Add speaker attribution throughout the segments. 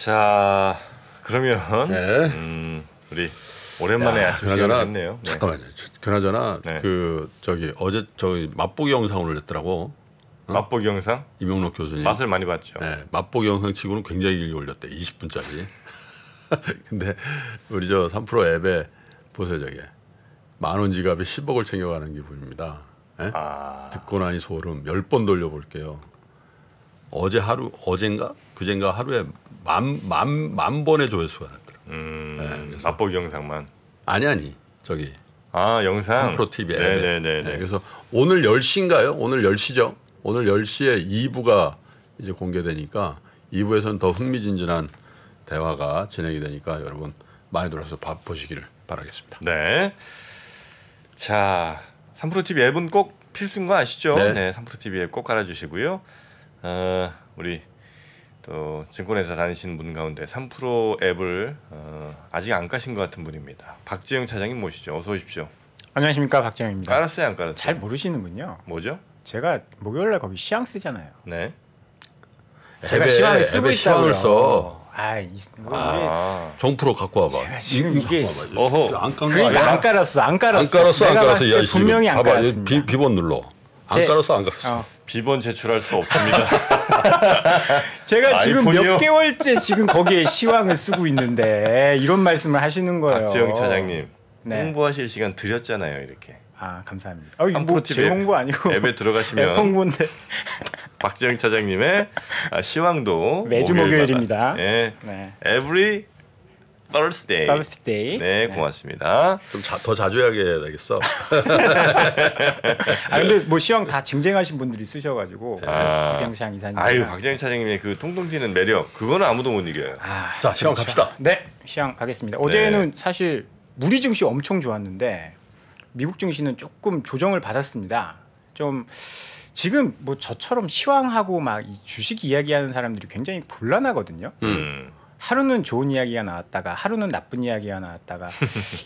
Speaker 1: 자, 그러면
Speaker 2: 네.
Speaker 1: 우리 오랜만에 아침 시간을 했네요. 네.
Speaker 2: 잠깐만요. 그나저나
Speaker 1: 네.
Speaker 2: 어제 맛보기 영상을 올렸더라고.
Speaker 1: 맛보기 영상?
Speaker 2: 이명록 교수님.
Speaker 1: 맛을 많이 봤죠.
Speaker 2: 네, 맛보기 영상 치고는 굉장히 길게 올렸대. 20분짜리. 근데 우리 3프로 앱에 보세요. 저게. 만원 지갑에 10억을 챙겨가는 기분입니다. 네? 듣고 나니 소름 10번 돌려볼게요. 어젠가 그젠가 하루에 만 번의 조회수가 났더라고요.
Speaker 1: 네, 맛보기 영상만.
Speaker 2: 아니
Speaker 1: 영상
Speaker 2: 3프로 TV 앱에.
Speaker 1: 네네네.
Speaker 2: 네, 그래서 오늘 10시인가요? 오늘 10시죠. 오늘 10시에 2부가 이제 공개되니까 2부에서는 더 흥미진진한 대화가 진행이 되니까 여러분 많이 들어서 보시기를 바라겠습니다.
Speaker 1: 네. 자, 3프로 TV 앱은 꼭 필수인 거 아시죠? 네, 3프로 TV 앱 꼭 깔아주시고요. 우리 또 증권회사 다니시는 분 가운데 3프로 앱을 아직 안 까신 것 같은 분입니다. 박지영 차장님 모시죠. 어서 오십시오.
Speaker 3: 안녕하십니까, 박지영입니다.
Speaker 1: 깔았어요, 안 깔았어요?
Speaker 3: 잘 모르시는군요.
Speaker 1: 뭐죠?
Speaker 3: 제가 목요일날 거기 시황 쓰잖아요.
Speaker 1: 네.
Speaker 3: 제가 시황을 쓰고 있다고요.
Speaker 2: 써. 정프로 갖고 와봐.
Speaker 3: 제가 지금 이게
Speaker 2: 안 깐 거
Speaker 3: 그러니까
Speaker 2: 아니야?
Speaker 3: 안 깔았어.
Speaker 2: 내가 봤을 때
Speaker 3: 분명히 안 깔았습니다.
Speaker 2: 비번 눌러. 안 깔았어.
Speaker 1: 비번 제출할 수 없습니다.
Speaker 3: 제가 지금
Speaker 1: 아이폰이요?
Speaker 3: 몇 개월째 지금 거기에 시황을 쓰고 있는데 이런 말씀을 하시는 거예요.
Speaker 1: 박지영 차장님
Speaker 3: 네.
Speaker 1: 홍보하실 시간 드렸잖아요, 이렇게.
Speaker 3: 감사합니다. 이거 제 홍보 아니고
Speaker 1: 앱에 들어가시면
Speaker 3: 앱 홍보인데
Speaker 1: 박지영 차장님의 시황도
Speaker 3: 매주 목요일입니다.
Speaker 1: 네.
Speaker 3: 네.
Speaker 1: Every Thursday. 네, 고맙습니다.
Speaker 2: 좀 더 자주 해야 되겠어.
Speaker 3: 근데 뭐 시황 다 쟁쟁하신 분들이 쓰셔가지고 박병창 이사님.
Speaker 1: 박지영 차장님의 그 통통 튀는 매력 그거는 아무도 못 이겨요.
Speaker 2: 자, 시황 갑시다.
Speaker 3: 네, 시황 가겠습니다. 어제는 사실 무리 증시 엄청 좋았는데 미국 증시는 조금 조정을 받았습니다. 좀 지금 뭐 저처럼 시황하고 막 이 주식 이야기하는 사람들이 굉장히 곤란하거든요. 하루는 좋은 이야기가 나왔다가 하루는 나쁜 이야기가 나왔다가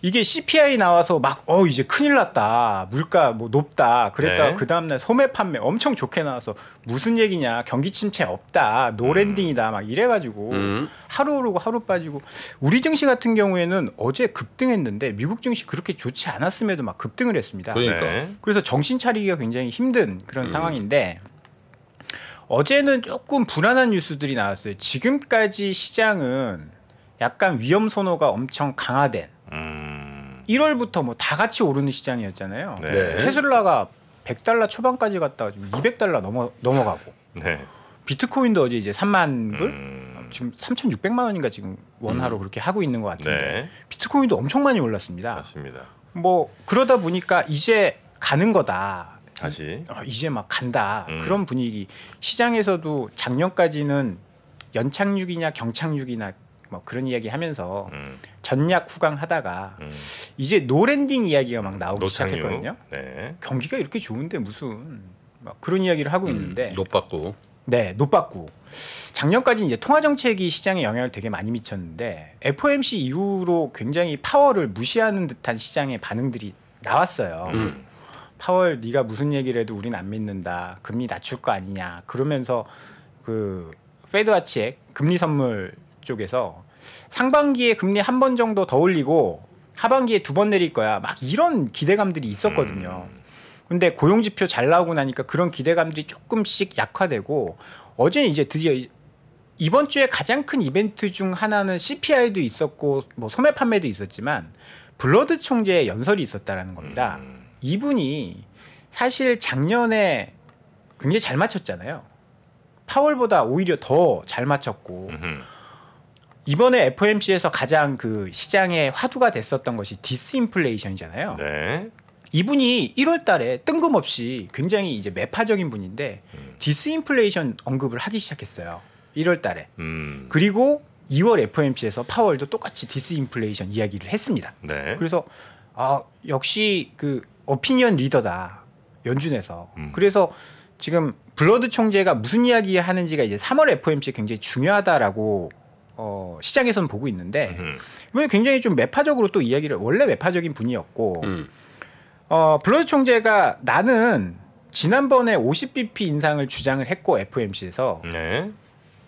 Speaker 3: 이게 CPI 나와서 막 이제 큰일 났다. 물가 뭐 높다. 그랬다가 그 다음날 소매 판매 엄청 좋게 나와서 무슨 얘기냐. 경기 침체 없다. 노랜딩이다. 막 이래가지고 하루 오르고 하루 빠지고 우리 증시 같은 경우에는 어제 급등했는데 미국 증시 그렇게 좋지 않았음에도 막 급등을 했습니다.
Speaker 2: 그러니까.
Speaker 3: 그래서 정신 차리기가 굉장히 힘든 그런 상황인데 어제는 조금 불안한 뉴스들이 나왔어요. 지금까지 시장은 약간 위험 선호가 엄청 강화된 1월부터 뭐 다 같이 오르는 시장이었잖아요.
Speaker 1: 네.
Speaker 3: 테슬라가 $100 초반까지 갔다가 지금 $200 넘어가고
Speaker 1: 네.
Speaker 3: 비트코인도 어제 이제 3만 불 지금 3,600만 원인가 지금 원화로 그렇게 하고 있는 것 같은데
Speaker 1: 네.
Speaker 3: 비트코인도 엄청 많이 올랐습니다.
Speaker 1: 맞습니다.
Speaker 3: 뭐 그러다 보니까 이제 가는 거다.
Speaker 1: 다시
Speaker 3: 이제 막 간다. 그런 분위기. 시장에서도 작년까지는 연착륙이냐 경착륙이나 뭐 그런 이야기 하면서 전략 후강하다가 이제 노랜딩 이야기가 막 나오기 시작했거든요.
Speaker 1: 네.
Speaker 3: 경기가 이렇게 좋은데 무슨 막 그런 이야기를 하고 있는데
Speaker 2: 높았고.
Speaker 3: 네, 높았고. 작년까지 이제 통화 정책이 시장에 영향을 되게 많이 미쳤는데 FOMC 이후로 굉장히 파월을 무시하는 듯한 시장의 반응들이 나왔어요. 파월 네가 무슨 얘기를 해도 우린 안 믿는다. 금리 낮출 거 아니냐. 그러면서 그 페드 와치액 금리 선물 쪽에서 상반기에 금리 한 번 정도 더 올리고 하반기에 2번 내릴 거야. 막 이런 기대감들이 있었거든요. 근데 고용 지표 잘 나오고 나니까 그런 기대감들이 조금씩 약화되고 어제는 이제 드디어 이번 주에 가장 큰 이벤트 중 하나는 CPI도 있었고 뭐 소매 판매도 있었지만 블러드 총재의 연설이 있었다라는 겁니다. 이분이 사실 작년에 굉장히 잘 맞췄잖아요. 파월보다 오히려 더 잘 맞췄고 이번에 FOMC에서 가장 그 시장의 화두가 됐었던 것이 디스인플레이션이잖아요.
Speaker 1: 네.
Speaker 3: 이분이 1월 달에 뜬금없이 굉장히 이제 매파적인 분인데 디스인플레이션 언급을 하기 시작했어요. 1월 달에. 그리고 2월 FOMC에서 파월도 똑같이 디스인플레이션 이야기를 했습니다.
Speaker 1: 네.
Speaker 3: 그래서 역시 그 오피니언 리더다. 연준에서. 그래서 지금 블러드 총재가 무슨 이야기 하는지가 이제 3월 FOMC에 굉장히 중요하다라고 시장에서는 보고 있는데 이번에 굉장히 좀 매파적으로 또 이야기를 원래 매파적인 분이었고 블러드 총재가 나는 지난번에 50bp 인상을 주장을 했고 FOMC에서
Speaker 1: 네.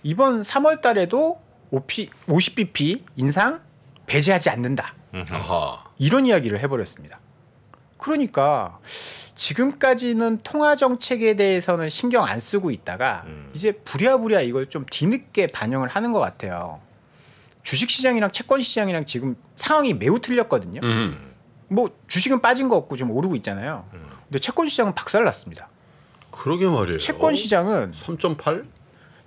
Speaker 3: 이번 3월 달에도 50bp 인상 배제하지 않는다. 이런 이야기를 해버렸습니다. 그러니까 지금까지는 통화 정책에 대해서는 신경 안 쓰고 있다가 이제 부랴부랴 이걸 좀 뒤늦게 반영을 하는 것 같아요. 주식시장이랑 채권시장이랑 지금 상황이 매우 틀렸거든요. 뭐 주식은 빠진 거 없고 좀 오르고 있잖아요. 근데 채권시장은 박살났습니다.
Speaker 2: 그러게 말이에요.
Speaker 3: 채권시장은
Speaker 2: 3.8?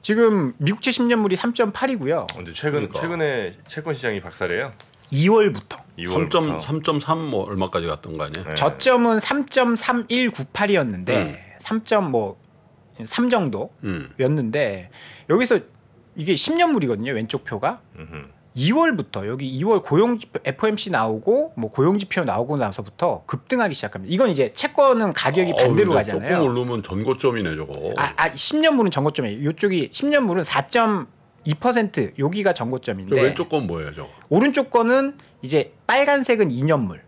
Speaker 3: 지금 미국채 10년물이 3.8이고요.
Speaker 1: 근데 최근에 채권 시장이 박살이에요.
Speaker 3: 2월부터
Speaker 2: 3.3 뭐 얼마까지 갔던 거 아니에요?
Speaker 1: 네.
Speaker 3: 저점은 3.3198이었는데 3 정도였는데 여기서 이게 10년물이거든요. 왼쪽 표가 2월부터 여기 2월 고용지표 FOMC 나오고 뭐 고용지표 나오고 나서부터 급등하기 시작합니다. 이건 이제 채권은 가격이 반대로 가잖아요.
Speaker 2: 조금 오르면 전고점이네 저거.
Speaker 3: 10년물은 전고점이에요. 이쪽이 10년물은 4.2% 여기가 전고점인데.
Speaker 2: 저 왼쪽 건 뭐예요, 저거?
Speaker 3: 오른쪽 거는 이제 빨간색은 2년물.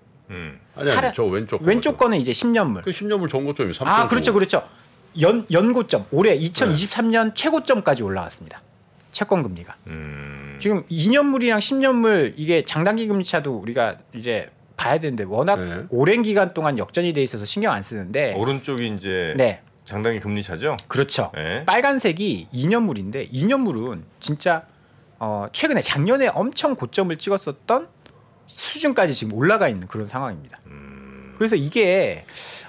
Speaker 2: 아니 저 왼쪽
Speaker 3: 거는 이제 10년물.
Speaker 2: 그 10년물 전고점이 3.9.
Speaker 3: 아, 그렇죠. 연고점. 올해 2023년 최고점까지 올라왔습니다. 채권 금리가. 지금 2년물이랑 10년물 이게 장단기 금리 차도 우리가 이제 봐야 되는데 워낙 오랜 기간 동안 역전이 돼 있어서 신경 안 쓰는데
Speaker 1: 오른쪽이 이제 장단기 금리 차죠?
Speaker 3: 그렇죠. 빨간색이 2년물인데 2년물은 진짜 최근에 작년에 엄청 고점을 찍었었던 수준까지 지금 올라가 있는 그런 상황입니다. 그래서 이게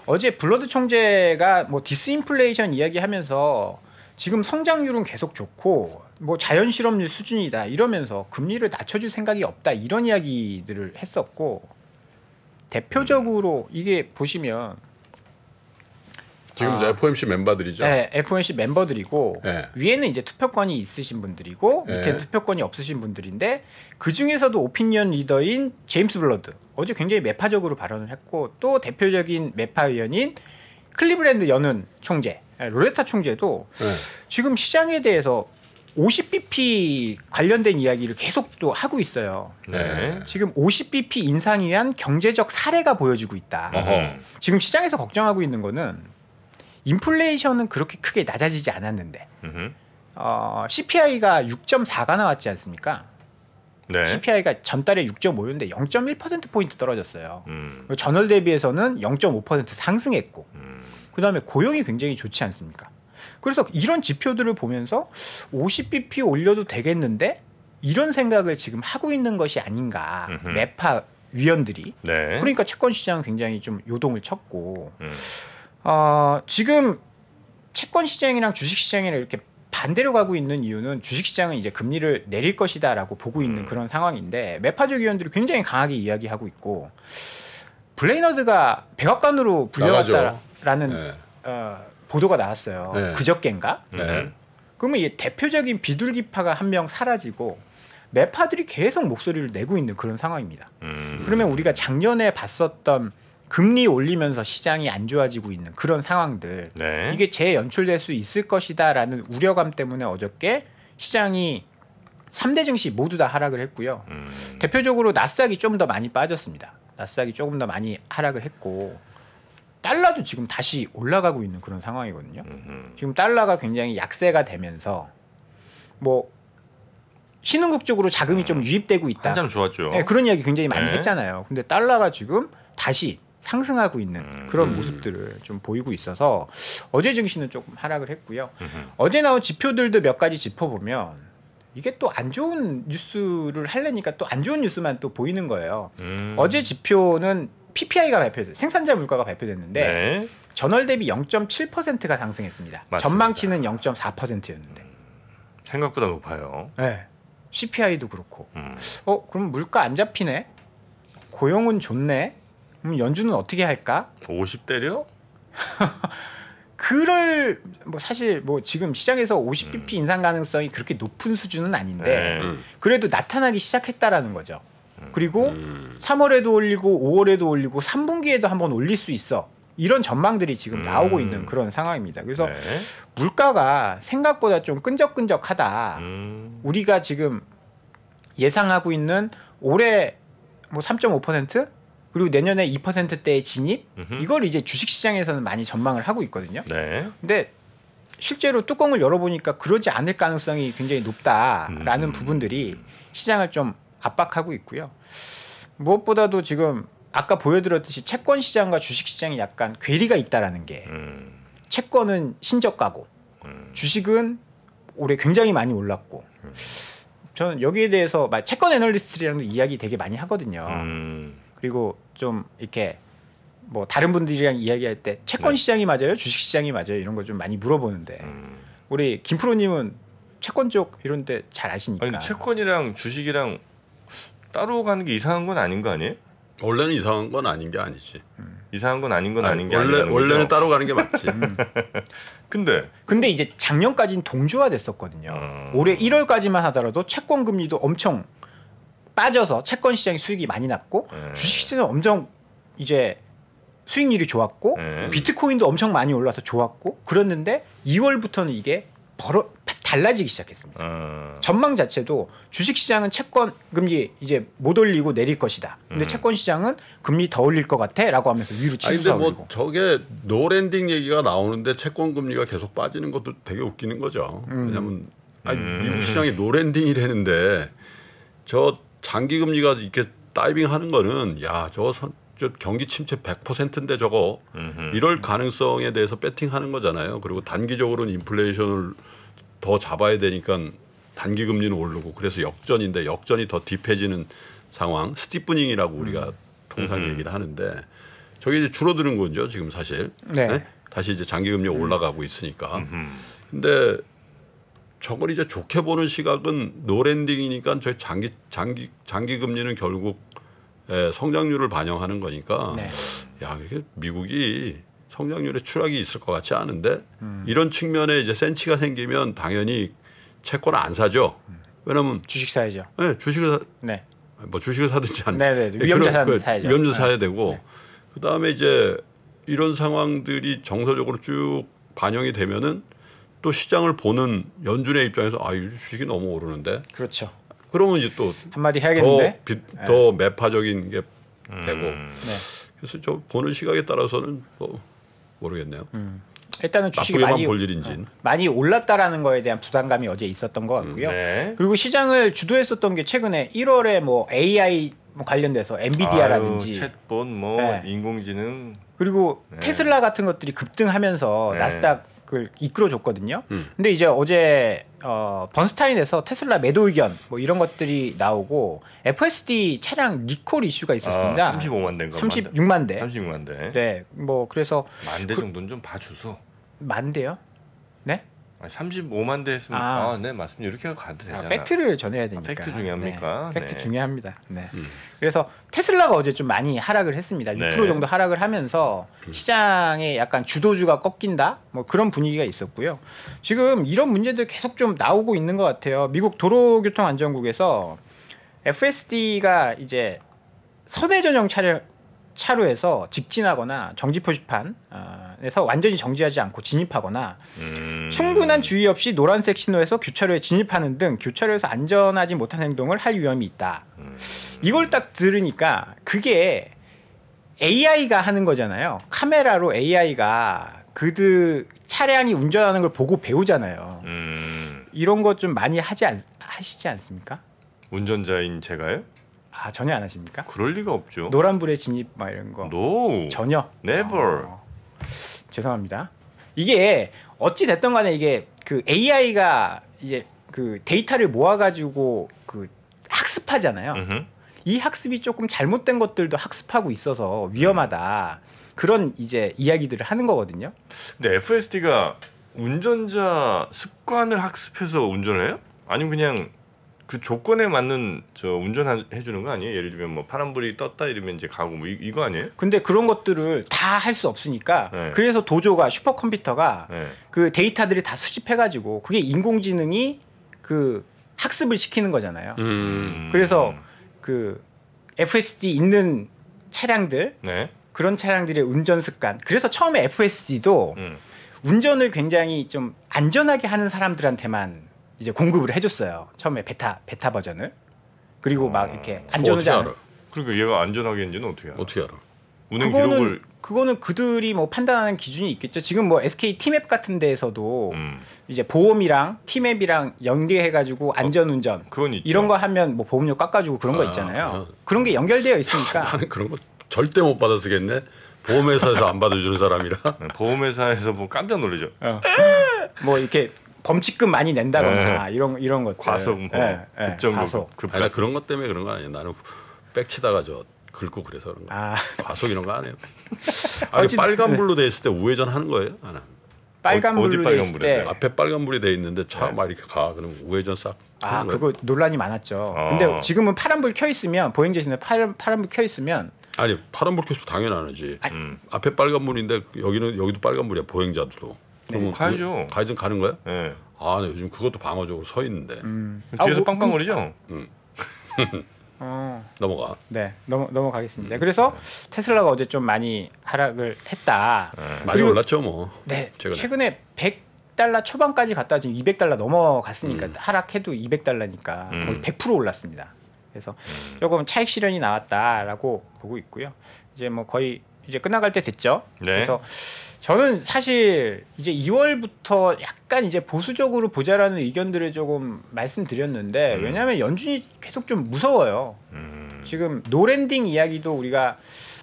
Speaker 3: 어제 블러드 총재가 뭐 디스인플레이션 이야기하면서 지금 성장률은 계속 좋고 뭐 자연 실업률 수준이다 이러면서 금리를 낮춰줄 생각이 없다 이런 이야기들을 했었고 대표적으로 이게 보시면
Speaker 2: 지금 이제 FOMC 멤버들이죠.
Speaker 3: 네, FOMC 멤버들이고 위에는 이제 투표권이 있으신 분들이고 밑에는 투표권이 없으신 분들인데 그 중에서도 오피니언 리더인 제임스 블러드 어제 굉장히 매파적으로 발언을 했고 또 대표적인 매파 의원인 클리블랜드 연은 총재 로레타 총재도 지금 시장에 대해서 50bp 관련된 이야기를 계속 또 하고 있어요. 지금 50bp 인상에 의한 경제적 사례가 보여지고 있다. 지금 시장에서 걱정하고 있는 거는 인플레이션은 그렇게 크게 낮아지지 않았는데 CPI가 6.4가 나왔지 않습니까? CPI가 전달에 6.5였는데 0.1%포인트 떨어졌어요. 전월 대비해서는 0.5% 상승했고 그다음에 고용이 굉장히 좋지 않습니까? 그래서 이런 지표들을 보면서 50bp 올려도 되겠는데 이런 생각을 지금 하고 있는 것이 아닌가 매파 위원들이 그러니까 채권 시장은 굉장히 좀 요동을 쳤고 지금 채권 시장이랑 주식 시장이랑 이렇게 반대로 가고 있는 이유는 주식 시장은 이제 금리를 내릴 것이다라고 보고 있는 그런 상황인데 매파적 위원들이 굉장히 강하게 이야기하고 있고 블레이너드가 백악관으로 불려갔다라는 보도가 나왔어요. 그저께인가? 그러면 이 대표적인 비둘기파가 한 명 사라지고 매파들이 계속 목소리를 내고 있는 그런 상황입니다. 그러면 우리가 작년에 봤었던 금리 올리면서 시장이 안 좋아지고 있는 그런 상황들 이게 재연출될 수 있을 것이다라는 우려감 때문에 어저께 시장이 3대 증시 모두 다 하락을 했고요. 대표적으로 나스닥이 좀 더 많이 빠졌습니다. 나스닥이 조금 더 많이 하락을 했고 달러도 지금 다시 올라가고 있는 그런 상황이거든요. 지금 달러가 굉장히 약세가 되면서 뭐 신흥국 쪽으로 자금이 좀 유입되고 있다.
Speaker 1: 한참 좋았죠.
Speaker 3: 그런 이야기 굉장히 많이 했잖아요. 근데 달러가 지금 다시 상승하고 있는 그런 모습들을 좀 보이고 있어서 어제 증시는 조금 하락을 했고요. 어제 나온 지표들도 몇 가지 짚어보면 이게 또 안 좋은 뉴스를 하려니까 또 안 좋은 뉴스만 또 보이는 거예요. 어제 지표는 PPI가 발표됐어요. 생산자 물가가 발표됐는데 전월 대비 0.7%가 상승했습니다.
Speaker 1: 맞습니다.
Speaker 3: 전망치는 0.4%였는데
Speaker 1: 생각보다 높아요.
Speaker 3: CPI도 그렇고 그럼 물가 안 잡히네? 고용은 좋네? 그럼 연준은 어떻게 할까?
Speaker 1: 50대려?
Speaker 3: 그럴 뭐 사실 뭐 지금 시장에서 50bp 인상 가능성이 그렇게 높은 수준은 아닌데 그래도 나타나기 시작했다라는 거죠. 그리고 3월에도 올리고 5월에도 올리고 3분기에도 한번 올릴 수 있어. 이런 전망들이 지금 나오고 있는 그런 상황입니다. 그래서 물가가 생각보다 좀 끈적끈적하다. 우리가 지금 예상하고 있는 올해 뭐 3.5% 그리고 내년에 2%대의 진입 이걸 이제 주식시장에서는 많이 전망을 하고 있거든요. 근데 실제로 뚜껑을 열어보니까 그러지 않을 가능성이 굉장히 높다라는 부분들이 시장을 좀 압박하고 있고요. 무엇보다도 지금 아까 보여드렸듯이 채권 시장과 주식 시장이 약간 괴리가 있다라는 게 채권은 신저가고 주식은 올해 굉장히 많이 올랐고 저는 여기에 대해서 채권 애널리스트들이랑도 이야기 되게 많이 하거든요. 그리고 좀 이렇게 뭐 다른 분들이랑 이야기할 때 채권 시장이 맞아요, 주식 시장이 맞아요 이런 거 좀 많이 물어보는데 우리 김프로님은 채권 쪽 이런 데 잘 아시니까.
Speaker 1: 아니 채권이랑 주식이랑 따로 가는 게 이상한 건 아닌 거 아니에요?
Speaker 2: 원래는 이상한 건 아닌 게 아니지.
Speaker 1: 이상한 건 아닌 건 아닌 게 아니라는 거죠.
Speaker 2: 원래는 따로 가는 게 맞지.
Speaker 1: 근데
Speaker 3: 이제 작년까지는 동조화됐었거든요. 올해 1월까지만 하더라도 채권 금리도 엄청 빠져서 채권 시장의 수익이 많이 났고 주식 시장은 엄청 이제 수익률이 좋았고 비트코인도 엄청 많이 올라서 좋았고 그랬는데 2월부터는 이게 달라지기 시작했습니다. 전망 자체도 주식 시장은 채권 금리 이제 못 올리고 내릴 것이다. 근데 채권 시장은 금리 더 올릴 것 같아라고 하면서 위로 치솟아 올리고.
Speaker 2: 뭐 저게 노랜딩 얘기가 나오는데 채권 금리가 계속 빠지는 것도 되게 웃기는 거죠. 왜냐하면 미국 시장이 노랜딩이라는데 저 장기 금리가 이렇게 다이빙하는 거는 저 경기 침체 100%인데 저거 이럴 가능성에 대해서 배팅하는 거잖아요. 그리고 단기적으로는 인플레이션을 더 잡아야 되니까 단기 금리는 오르고 그래서 역전인데 역전이 더 딥해지는 상황 스티프닝이라고 우리가 통상 얘기를 하는데 저게 이제 줄어드는 거죠 지금 사실. 네? 다시 이제 장기 금리가 올라가고 있으니까. 근데 저걸 이제 좋게 보는 시각은 노랜딩이니까 저희 장기 금리는 결국 성장률을 반영하는 거니까 이게 미국이 성장률에 추락이 있을 것 같지 않은데 이런 측면에 이제 센치가 생기면 당연히 채권 안 사죠. 왜냐하면
Speaker 3: 주식 사야죠.
Speaker 2: 네, 주식을 뭐 주식을 사든지 안
Speaker 3: 위험자산 사야죠.
Speaker 2: 위험자산 사야 되고 그다음에 이제 이런 상황들이 정서적으로 쭉 반영이 되면은 또 시장을 보는 연준의 입장에서 이 주식이 너무 오르는데
Speaker 3: 그렇죠.
Speaker 2: 그러면 이제 또
Speaker 3: 한마디 해야겠는데
Speaker 2: 더 매파적인 게 되고 그래서 저 보는 시각에 따라서는 뭐 모르겠네요.
Speaker 3: 일단은 주식이 많이 올랐다라는 거에 대한 부담감이 어제 있었던 것 같고요. 그리고 시장을 주도했었던 게 최근에 1월에 뭐 AI 관련돼서 엔비디아라든지
Speaker 1: 챗봇 인공지능
Speaker 3: 그리고 테슬라 같은 것들이 급등하면서 나스닥을 이끌어줬거든요. 근데 이제 어제 번스타인에서 테슬라 매도 의견 뭐 이런 것들이 나오고 FSD 차량 리콜 이슈가 있었습니다.
Speaker 1: 35만 대인가
Speaker 3: 36만 대.
Speaker 1: 36만 대.
Speaker 3: 네, 뭐 그래서
Speaker 1: 만 대 정도는 좀 봐주소.
Speaker 3: 만 대요? 네?
Speaker 1: 35만 대 했으면 네 맞습니다. 이렇게 가도 되잖아요.
Speaker 3: 팩트를 전해야 되니까.
Speaker 1: 팩트 중요합니까?
Speaker 3: 팩트 중요합니다. 그래서 테슬라가 어제 좀 많이 하락을 했습니다. 6% 정도 하락을 하면서 시장에 약간 주도주가 꺾인다 뭐 그런 분위기가 있었고요. 지금 이런 문제들 계속 좀 나오고 있는 것 같아요. 미국 도로교통안전국에서 FSD가 이제 선회 전용 차로에서 직진하거나 정지 표시판에서 완전히 정지하지 않고 진입하거나 충분한 주의 없이 노란색 신호에서 교차로에 진입하는 등 교차로에서 안전하지 못한 행동을 할 위험이 있다. 이걸 딱 들으니까 그게 AI가 하는 거잖아요. 카메라로 AI가 그들 차량이 운전하는 걸 보고 배우잖아요. 이런 것 좀 많이 하시지 않습니까?
Speaker 1: 운전자인 제가요?
Speaker 3: 전혀 안 하십니까?
Speaker 1: 그럴 리가 없죠.
Speaker 3: 노란불에 진입 막 이런 거.
Speaker 1: No.
Speaker 3: 전혀.
Speaker 1: Never.
Speaker 3: 죄송합니다. 이게 어찌 됐든 간에 이게 그 AI가 이제 그 데이터를 모아가지고 그 학습하잖아요. 이 학습이 조금 잘못된 것들도 학습하고 있어서 위험하다. 그런 이제 이야기들을 하는 거거든요.
Speaker 1: 근데 FSD가 운전자 습관을 학습해서 운전을 해요? 아니면 그냥 그 조건에 맞는 운전해 주는 거 아니에요? 예를 들면 뭐 파란불이 떴다 이러면 이제 가고 뭐 이거 아니에요?
Speaker 3: 근데 그런 것들을 다 할 수 없으니까 그래서 도조가 슈퍼컴퓨터가 그 데이터들을 다 수집해 가지고 그게 인공지능이 그 학습을 시키는 거잖아요. 그래서 그 FSD 있는 차량들 그런 차량들의 운전 습관. 그래서 처음에 FSD도 운전을 굉장히 좀 안전하게 하는 사람들한테만 이제 공급을 해줬어요. 처음에 베타 버전을. 그리고 막 이렇게 안전하지 않아.
Speaker 1: 그러니까 얘가 안전하게 했는지는 어떻게 알아?
Speaker 2: 어떻게 알아?
Speaker 1: 운행 기록을
Speaker 3: 그거는 그들이 뭐 판단하는 기준이 있겠죠. 지금 뭐 SK 티맵 같은 데에서도 이제 보험이랑 티맵이랑 연계해가지고 안전운전 이런 거 하면 뭐 보험료 깎아주고 그런 거 있잖아요. 그런 게 연결되어 있으니까.
Speaker 2: 나는 그런 거 절대 못 받아 쓰겠네. 보험회사에서 안 받아주는 사람이라.
Speaker 1: 보험회사에서 뭐 깜짝 놀라죠.
Speaker 3: 뭐 이렇게 범칙금 많이 낸다거나 이런 것들.
Speaker 1: 과속 급정거
Speaker 2: 아니, 나 그런 것 때문에 그런 거 아니에요. 나는 백치다가 긁고 그래서 그런 거. 과속 이런 거 안 해요. 아니 빨간불로 돼 있을 때 우회전 하는 거예요? 안 하는.
Speaker 3: 빨간불로 돼 있을 때
Speaker 2: 앞에 빨간불이 돼 있는데 차 막 이렇게 가. 그럼 우회전 싹.
Speaker 3: 그거 논란이 많았죠. 근데 지금은 파란불 켜 있으면 보행자신에 파란불 켜 있으면
Speaker 2: 아니 파란불 켜서 당연히 안 하지. 앞에 빨간불인데 여기도 빨간불이야 보행자도. 그러면
Speaker 1: 가야죠.
Speaker 2: 가야지 가는 거야?
Speaker 1: 네.
Speaker 2: 아, 네, 요즘 그것도 방어적으로 서 있는데.
Speaker 1: 뒤에서 빵빵거리죠.
Speaker 2: 넘어가.
Speaker 3: 네, 넘어가겠습니다. 그래서 테슬라가 어제 좀 많이 하락을 했다.
Speaker 2: 많이 올랐죠, 뭐.
Speaker 3: 네, 최근에 100달러 초반까지 갔다 지금 200달러 넘어갔으니까 하락해도 200달러니까 거의 100% 올랐습니다. 그래서 조금 차익 실현이 나왔다라고 보고 있고요. 이제 뭐 거의 이제 끝나갈 때 됐죠.
Speaker 1: 네.
Speaker 3: 그래서 저는 사실 이제 2월부터 약간 이제 보수적으로 보자라는 의견들을 조금 말씀드렸는데 왜냐하면 연준이 계속 좀 무서워요. 지금 노랜딩 이야기도 우리가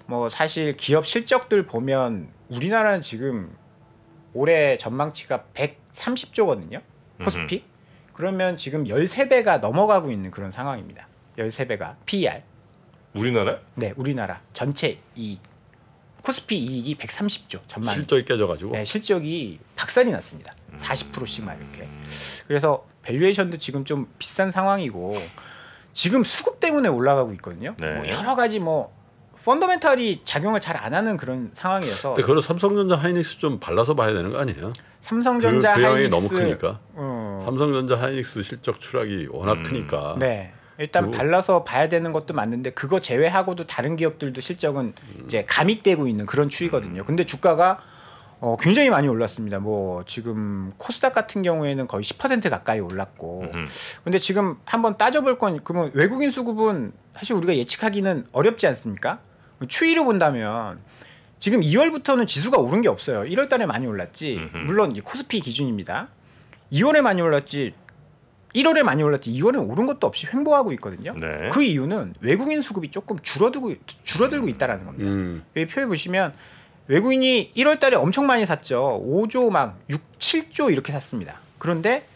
Speaker 3: 뭐 사실 기업 실적들 보면 우리나라는 지금 올해 전망치가 130조거든요. 코스피. 그러면 지금 13배가 넘어가고 있는 그런 상황입니다. 13배가 PER.
Speaker 1: 우리나라?
Speaker 3: 네, 우리나라 전체 이익. 코스피 이익이 130조 전망.
Speaker 2: 실적이 깨져가지고.
Speaker 3: 네, 실적이 박살이 났습니다. 40%씩 막 이렇게. 그래서 밸류에이션도 지금 좀 비싼 상황이고 지금 수급 때문에 올라가고 있거든요.
Speaker 1: 네.
Speaker 3: 뭐 여러 가지 뭐 펀더멘탈이 작용을 잘 안 하는 그런 상황이어서.
Speaker 2: 근데 그걸 삼성전자 하이닉스 좀 발라서 봐야 되는 거 아니에요?
Speaker 3: 삼성전자
Speaker 2: 그
Speaker 3: 하이닉스
Speaker 2: 너무 크니까. 삼성전자 하이닉스 실적 추락이 워낙 크니까.
Speaker 3: 네. 일단 발라서 봐야 되는 것도 맞는데 그거 제외하고도 다른 기업들도 실적은 이제 감익되고 있는 그런 추이거든요. 근데 주가가 굉장히 많이 올랐습니다. 뭐 지금 코스닥 같은 경우에는 거의 10% 가까이 올랐고. 근데 지금 한번 따져볼 건 그러면 외국인 수급은 사실 우리가 예측하기는 어렵지 않습니까? 추이를 본다면 지금 2월부터는 지수가 오른 게 없어요. 1월 달에 많이 올랐지. 물론 코스피 기준입니다. 2월에 많이 올랐지. 1월에 많이 올랐지 2월에 오른 것도 없이 횡보하고 있거든요.
Speaker 1: 네.
Speaker 3: 그 이유는 외국인 수급이 조금 줄어들고 있다라는 겁니다. 여기 표에 보시면 외국인이 1월 달에 엄청 많이 샀죠. 5조 막 6, 7조 이렇게 샀습니다. 그런데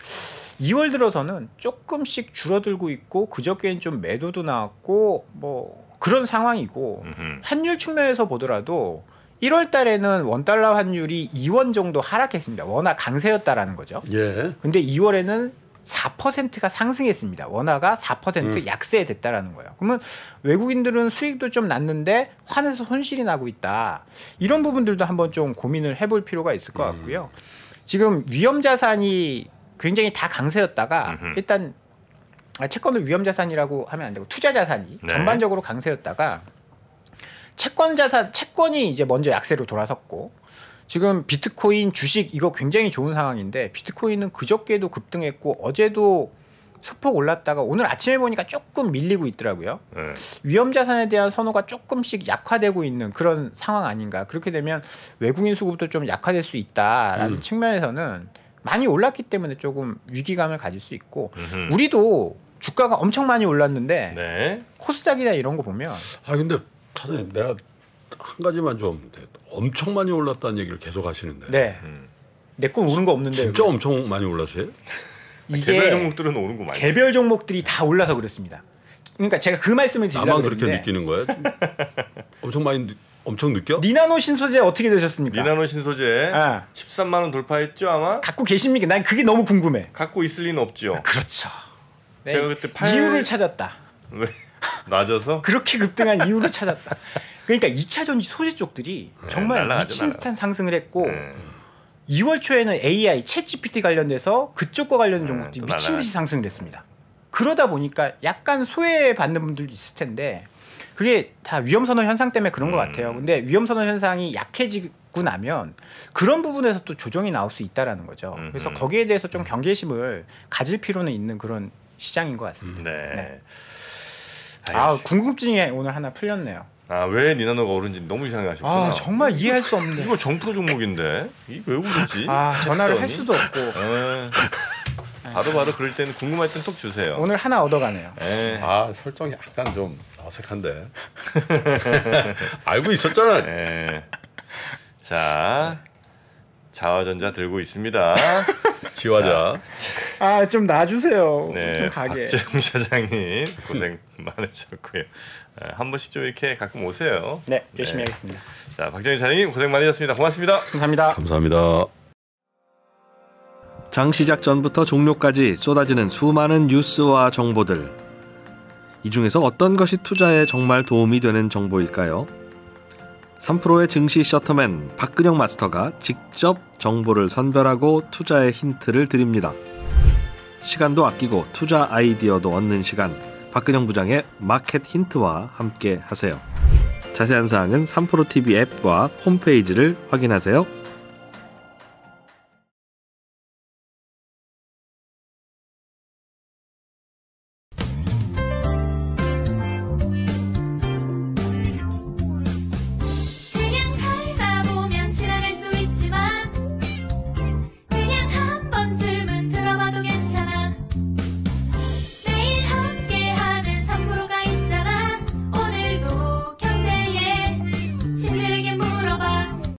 Speaker 3: 2월 들어서는 조금씩 줄어들고 있고 그저께는 좀 매도도 나왔고 뭐 그런 상황이고 환율 측면에서 보더라도 1월 달에는 원달러 환율이 2원 정도 하락했습니다. 워낙 강세였다라는 거죠.
Speaker 2: 예.
Speaker 3: 근데 2월에는 4%가 상승했습니다. 원화가 4% 약세됐다라는 거예요. 그러면 외국인들은 수익도 좀 났는데 환에서 손실이 나고 있다. 이런 부분들도 한번 좀 고민을 해볼 필요가 있을 것 같고요. 지금 위험 자산이 굉장히 다 강세였다가 일단 채권을 위험 자산이라고 하면 안 되고 투자 자산이 전반적으로 강세였다가 채권이 이제 먼저 약세로 돌아섰고 지금 비트코인 주식 이거 굉장히 좋은 상황인데 비트코인은 그저께도 급등했고 어제도 소폭 올랐다가 오늘 아침에 보니까 조금 밀리고 있더라고요. 위험 자산에 대한 선호가 조금씩 약화되고 있는 그런 상황 아닌가. 그렇게 되면 외국인 수급도 좀 약화될 수 있다라는 측면에서는 많이 올랐기 때문에 조금 위기감을 가질 수 있고 우리도 주가가 엄청 많이 올랐는데 코스닥이나 이런 거 보면
Speaker 2: 근데 차장님 내가 한 가지만 좀 엄청 많이 올랐다는 얘기를 계속 하시는데.
Speaker 3: 네. 내 건 오른 거 없는데.
Speaker 2: 진짜 여기. 엄청 많이 올랐어요?
Speaker 1: 이게 개별 종목들은 오른 거 많죠.
Speaker 3: 개별 종목들이 다 올라서 그렇습니다. 그러니까 제가 그 말씀을 드리려고
Speaker 2: 나만 그렇게 느끼는 거예요? 엄청 느껴?
Speaker 3: 니나노 신소재 어떻게 되셨습니까?
Speaker 1: 니나노 신소재 13만 원 돌파했죠 아마?
Speaker 3: 갖고 계십니까? 난 그게 너무 궁금해.
Speaker 1: 갖고 있을 리는 없죠.
Speaker 3: 그렇죠.
Speaker 1: 제가 그때
Speaker 3: 이유를 찾았다.
Speaker 1: 왜? 낮아서?
Speaker 3: 그렇게 급등한 이유를 찾았다. 그러니까 2차 전지 소재 쪽들이 정말 미친 듯한 상승을 했고 2월 초에는 AI, 챗GPT 관련돼서 그쪽과 관련 종목들이 미친 듯이 상승을 했습니다. 그러다 보니까 약간 소외받는 분들도 있을 텐데 그게 다 위험선호 현상 때문에 그런 것 같아요. 근데 위험선호 현상이 약해지고 나면 그런 부분에서 또 조정이 나올 수 있다라는 거죠. 그래서 거기에 대해서 좀 경계심을 가질 필요는 있는 그런 시장인 것 같습니다.
Speaker 1: 네.
Speaker 3: 궁금증이 오늘 하나 풀렸네요.
Speaker 1: 아, 왜 니나노가 오른지 너무 이상해 하셨구나.
Speaker 3: 아, 정말 이해할 수 없네.
Speaker 1: 이거 정프로 종목인데 이 왜 오르지?
Speaker 3: 아, 전화를 할 수도 없고.
Speaker 1: 바로 그럴 때는 궁금할 땐 톡 주세요.
Speaker 3: 오늘 하나 얻어가네요.
Speaker 2: 아, 설정이 약간 좀 어색한데. 알고 있었잖아.
Speaker 1: 자, 자화전자 들고 있습니다.
Speaker 2: 지화자.
Speaker 3: 아, 좀 놔주세요.
Speaker 1: 네,
Speaker 3: 좀 가게.
Speaker 1: 박재웅 사장님 고생 많으셨고요. 한 번씩 좀 이렇게 가끔 오세요.
Speaker 3: 네, 열심히 하겠습니다.
Speaker 1: 자, 박재웅 사장님 고생 많으셨습니다. 고맙습니다.
Speaker 3: 감사합니다.
Speaker 2: 감사합니다.
Speaker 4: 장 시작 전부터 종료까지 쏟아지는 수많은 뉴스와 정보들. 이 중에서 어떤 것이 투자에 정말 도움이 되는 정보일까요? 3프로의 증시 셔터맨 박근영 마스터가 직접 정보를 선별하고 투자의 힌트를 드립니다. 시간도 아끼고 투자 아이디어도 얻는 시간, 박근영 부장의 마켓 힌트와 함께 하세요. 자세한 사항은 3프로TV 앱과 홈페이지를 확인하세요.